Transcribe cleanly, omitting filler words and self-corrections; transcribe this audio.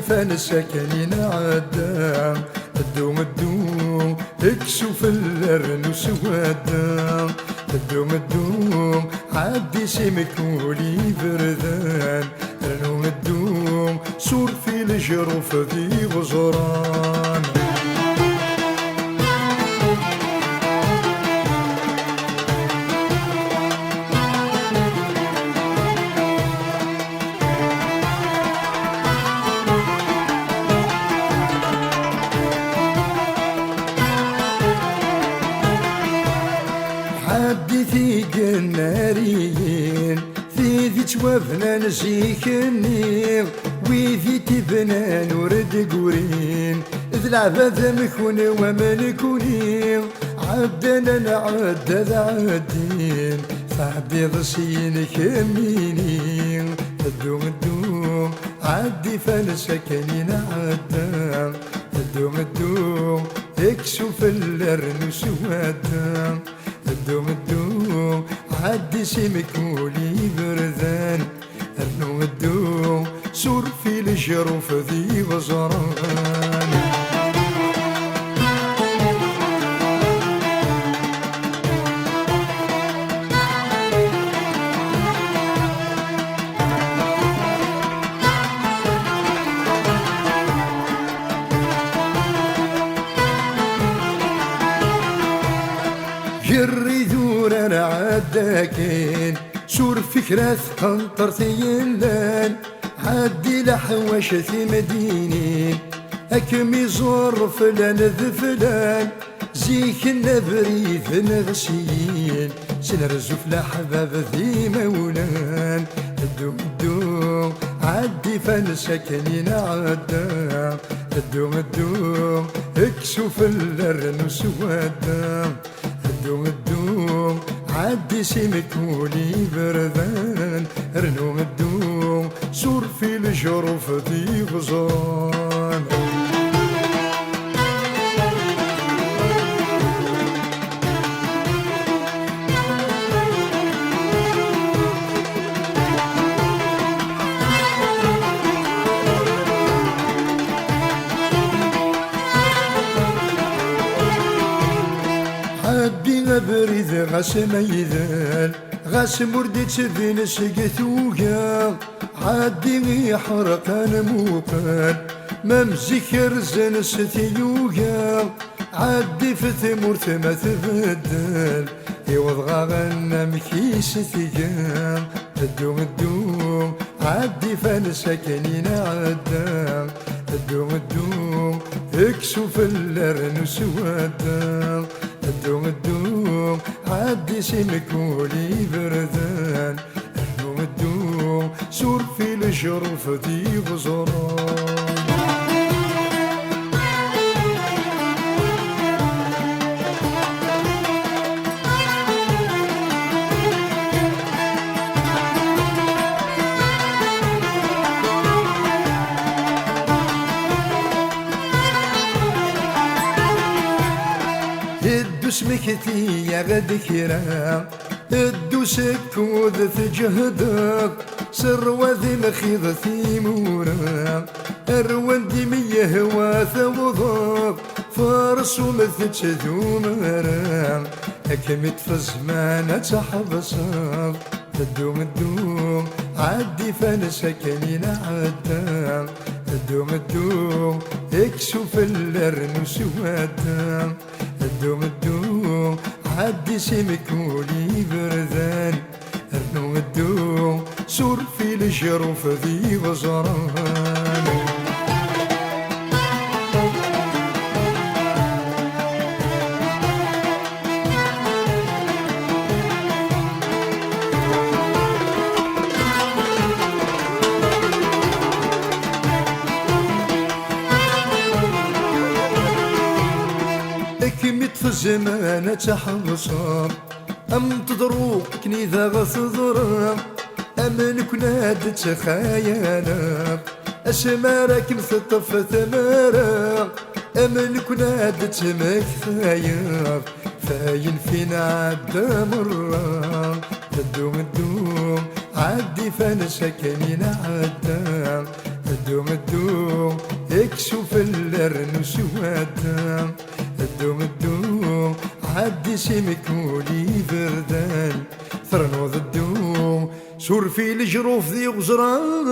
فان سكنين عدا الدوم الدوم اكسوف الرنوس ودا الدوم الدوم عدي سمكولي بردان رنوم الدوم صور في الجروف ذي غزران حدي الناريين في ذي توابنا نزيكني وذي تبنى نورد قورين ذي العباد مكون وملكوني عدنا نعد ذا عدين فعدي ضسين كميني الدوم الدوم عدي فالسكنين عدا الدوم الدوم اكسوف الرنوس ودا الدوم الدوم عدي سمكولي بردان النوم الدوم سور في الجروف ذي غزران جري ذور انا عداكين سور فكرة قنطر ثيلان عدي لحواشة مدينين أكمي زور فلان ذ فلان زيك النبريث نغسيين سنرزو في الأحباب ذي مولان الدوم الدوم عدي فالسكنين عدا الدوم الدوم اكسوف الرنوس ودا الدوم الدوم عدي سمكولي بردان رنوم الدوم سور في الجروف ذي غزران بريد غاس ميذال غاس مردي تبين سقثوكا عادي يحرق موقال ممزيك رزن ستيوكا عادي في ثمور ثما تبدل يوضغى غنى مكيس ثيام الدوم الدوم عادي فان سكنين عدا الدوم الدوم اكسوف الرنوس ودا الدوم الدوم عدي سمكولي بردان الدوم الدوم سور في الجروف ذي غزران اسمكتي يا غد كرا ادو سكوذ تجهدك سر وذي مخيض ثيمورا الروندي مية هوا ثوضك فارس ومثج ثومرا اكمت في الزمان تحبصك الدوم الدوم عدي فان سكنين عدا الدوم الدوم اكسوف الرنوس ودا الدوم الدوم عدي سمكولي بردان النوم الدوم سور في الجروف ذي غزران كميت في الزمان تحوصر أم تضروك كنيذا غثضرم أمن كناد تخايانا أسمارك مثطف ثمارا أمن كناد تمك ثاير فاين فينا عدا مرة الدوم الدوم عدي فان سكنين عدا الدوم الدوم اكشوف الرنوش وادام الدوم الدوم عدي شي مكولي بردان ثرنوض الدوم شور في الجروف ذي غزران